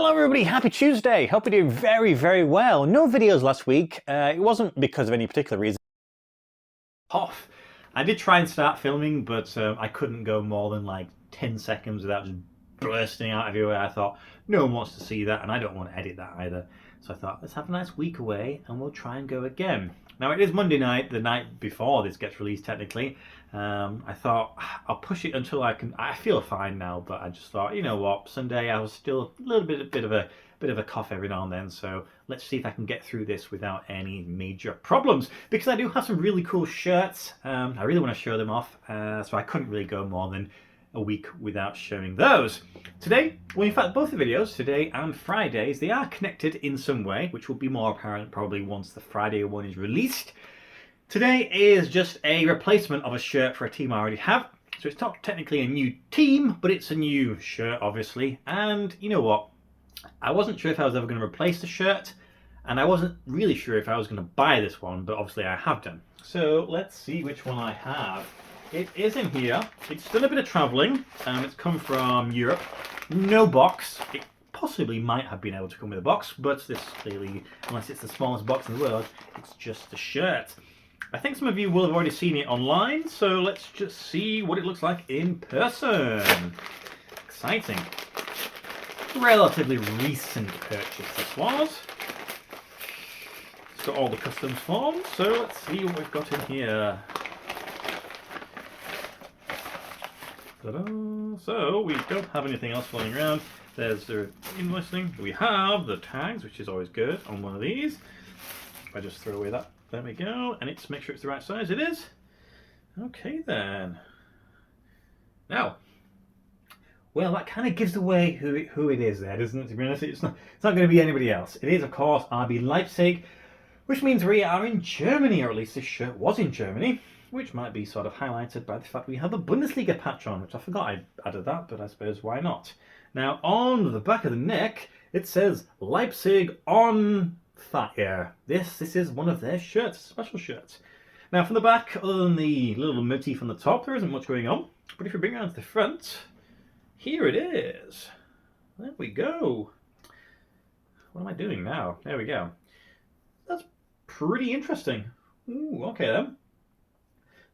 Hello everybody, happy Tuesday. Hope you're doing very, very well. No videos last week. It wasn't because of any particular reason. Off. I did try and start filming, but I couldn't go more than like 10 seconds without just bursting out everywhere. I thought, no one wants to see that, and I don't want to edit that either. So I thought, let's have a nice week away, and we'll try and go again. Now, it is Monday night, the night before this gets released, technically. I thought, I'll push it until I feel fine now, but I just thought, you know what, Sunday I was still a little bit of a cough every now and then, so let's see if I can get through this without any major problems, because I do have some really cool shirts. I really want to show them off, so I couldn't really go more than a week without showing those. Today, well, in fact, both the videos, today and Fridays, they are connected in some way, which will be more apparent probably once the Friday one is released. Today is just a replacement of a shirt for a team I already have. So it's not technically a new team, but it's a new shirt, obviously. And you know what? I wasn't sure if I was ever going to replace the shirt, and I wasn't really sure if I was going to buy this one, but obviously I have done. So let's see which one I have. It is in here. It's done a bit of travelling. It's come from Europe. No box. It possibly might have been able to come with a box, but this clearly, unless it's the smallest box in the world, it's just a shirt. I think some of you will have already seen it online, so let's just see what it looks like in person. Exciting. Relatively recent purchase this was. It's got all the customs forms, so let's see what we've got in here. Ta-da. So we don't have anything else floating around. There's the invoicing. We have the tags, which is always good on one of these. If I just throw away that, there we go. And it's make sure it's the right size. It is. Okay then. Now, well, that kind of gives away who it is there, doesn't it? To be honest, it's not going to be anybody else. It is, of course, RB Leipzig, which means we are in Germany, or at least this shirt was in Germany, which might be sort of highlighted by the fact we have the Bundesliga patch on, which I forgot I added that, but I suppose why not? Now, on the back of the neck, it says Leipzig on fire. This is one of their shirts, special shirts. Now, from the back, other than the little motif on the top, there isn't much going on. But if we bring it around to the front, here it is. There we go. What am I doing now? There we go. That's pretty interesting. Ooh, okay then.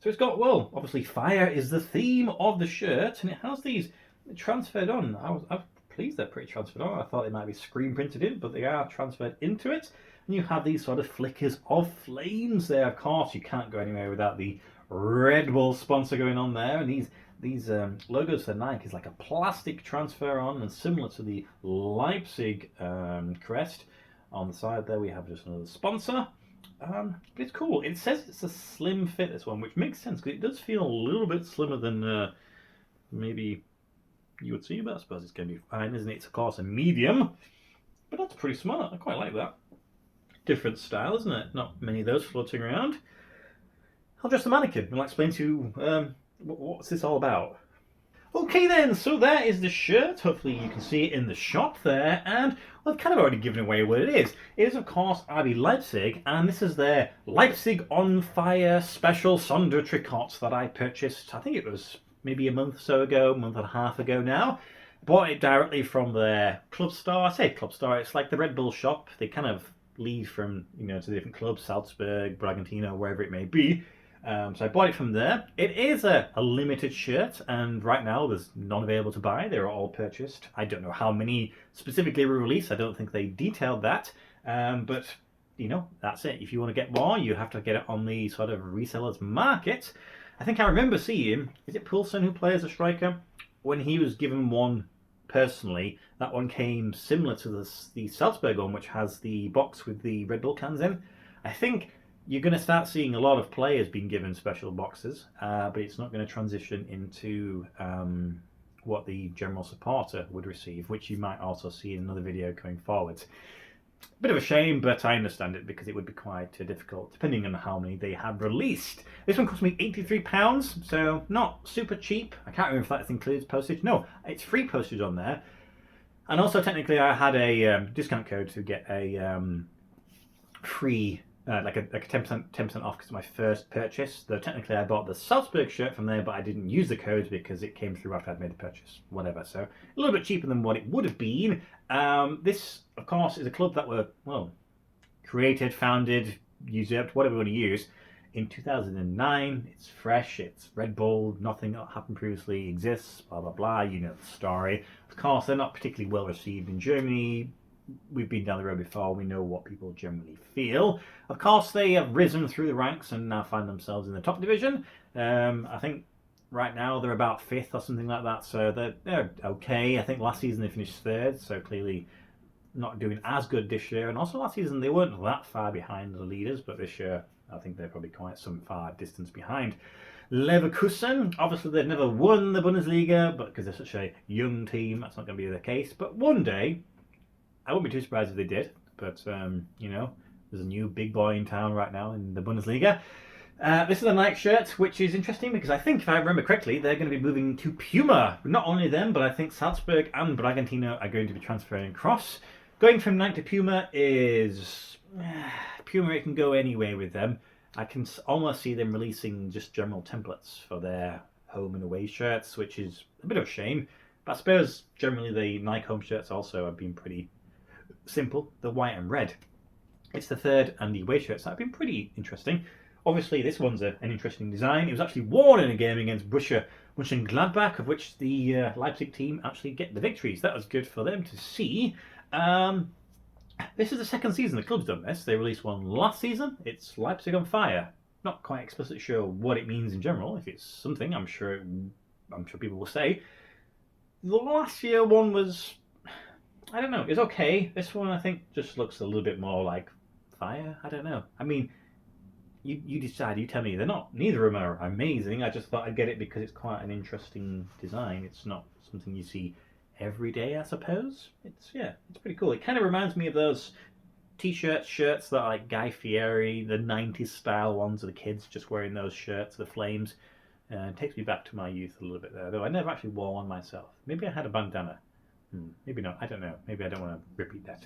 So it's got, well, obviously fire is the theme of the shirt, and it has these transferred on. I was pleased they're pretty transferred on. I thought they might be screen printed in, but they are transferred into it. And you have these sort of flickers of flames there. Of course, you can't go anywhere without the Red Bull sponsor going on there. And these logos for Nike is like a plastic transfer on, and similar to the Leipzig crest. On the side there, we have just another sponsor. But it's cool. It says it's a slim fit, this one, which makes sense because it does feel a little bit slimmer than maybe you would see, but I suppose it's going to be fine, isn't it? It's of course a medium, but that's pretty smart. I quite like that. Different style, isn't it? Not many of those floating around. I'll dress the mannequin and I'll explain to you what's this all about. Okay then, so there is the shirt. Hopefully you can see it in the shop there, and well, I've kind of already given away what it is. It is of course RB Leipzig, and this is their Leipzig on Fire special Sondertrikot that I purchased, I think it was maybe a month or so ago, a month and a half ago now. Bought it directly from their club store. I say club store, it's like the Red Bull shop. They kind of leave from, you know, to the different clubs, Salzburg, Bragantino, wherever it may be. So I bought it from there. It is a limited shirt, and right now there's none available to buy. They're all purchased. I don't know how many specifically were released. I don't think they detailed that. But, you know, that's it. If you want to get more, you have to get it on the sort of resellers market. I think I remember seeing, is it Poulsen who plays a striker? When he was given one personally, that one came similar to the Salzburg one, which has the box with the Red Bull cans in. I think you're going to start seeing a lot of players being given special boxes, but it's not going to transition into what the general supporter would receive, which you might also see in another video going forward. Bit of a shame, but I understand it because it would be quite difficult, depending on how many they have released. This one cost me £83, so not super cheap. I can't remember if that includes postage. No, it's free postage on there. And also, technically, I had a discount code to get a free like a 10% off because it's my first purchase. Though technically I bought the Salzburg shirt from there, but I didn't use the code because it came through after I'd made the purchase. Whatever. So a little bit cheaper than what it would have been. This, of course, is a club that were, well, created, founded, usurped, whatever you want to use, in 2009. It's fresh, it's Red Bull, nothing that happened previously exists, blah blah blah, you know the story. Of course, they're not particularly well received in Germany. We've been down the road before, we know what people generally feel. Of course, they have risen through the ranks and now find themselves in the top division. I think right now they're about 5th or something like that, so they're okay. I think last season they finished 3rd, so clearly not doing as good this year. And also last season they weren't that far behind the leaders, but this year I think they're probably quite some far distance behind. Leverkusen, obviously they've never won the Bundesliga, but because they're such a young team, that's not going to be the case. But one day, I wouldn't be too surprised if they did. But, you know, there's a new big boy in town right now in the Bundesliga. This is a Nike shirt, which is interesting because I think, if I remember correctly, they're going to be moving to Puma. Not only them, but I think Salzburg and Bragantino are going to be transferring across. Going from Nike to Puma is... Puma, it can go anywhere with them. I can almost see them releasing just general templates for their home and away shirts, which is a bit of a shame. But I suppose generally the Nike home shirts also have been pretty simple. The white and red. It's the third and the away shirts that have been pretty interesting. Obviously, this one's an interesting design. It was actually worn in a game against Borussia Mönchengladbach, of which the Leipzig team actually get the victories. That was good for them to see. This is the second season the club's done this. They released one last season. It's Leipzig on Fire. Not quite explicitly sure what it means in general. If it's something, I'm sure people will say. The last year one was, I don't know, it's okay. This one I think just looks a little bit more like fire. I don't know. I mean, you decide. You tell me. Neither of them are amazing. I just thought I'd get it because it's quite an interesting design. It's not something you see every day, I suppose. It's pretty cool. It kind of reminds me of those shirts that like Guy Fieri, the 90s style ones of the kids just wearing those shirts, the flames. It takes me back to my youth a little bit there, though I never actually wore one myself. Maybe I had a bandana. Maybe not. I don't know. Maybe I don't want to repeat that.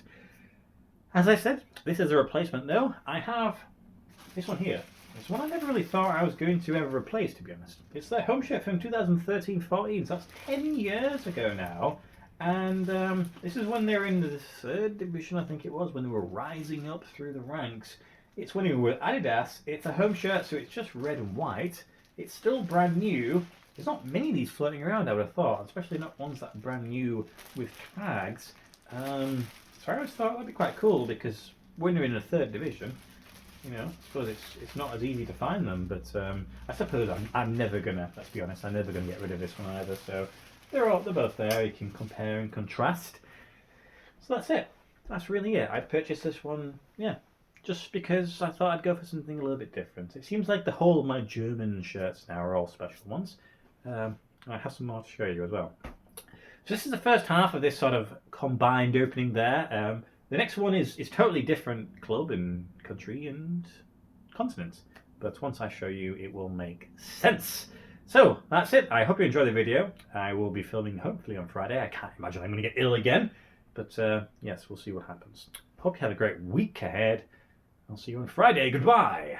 As I said, this is a replacement though. I have this one here. It's one I never really thought I was going to ever replace, to be honest. It's their home shirt from 2013-14, so that's 10 years ago now. And this is when they were in the 3rd division, I think it was, when they were rising up through the ranks. It's when they were with Adidas. It's a home shirt, so it's just red and white. It's still brand new. There's not many of these floating around, I would have thought, especially not ones that are brand new with tags. So I always thought that'd be quite cool, because when you're in the 3rd division, you know, I suppose it's not as easy to find them, but I suppose I'm never gonna, let's be honest, I'm never gonna get rid of this one either, so they're both there, you can compare and contrast. So that's it. That's really it. I purchased this one, just because I thought I'd go for something a little bit different. It seems like the whole of my German shirts now are all special ones. I have some more to show you as well. So this is the first half of this sort of combined opening there. The next one is totally different club and country and continent. But once I show you, it will make sense. So that's it. I hope you enjoyed the video. I will be filming hopefully on Friday. I can't imagine I'm going to get ill again. But yes, we'll see what happens. Hope you have a great week ahead. I'll see you on Friday. Goodbye.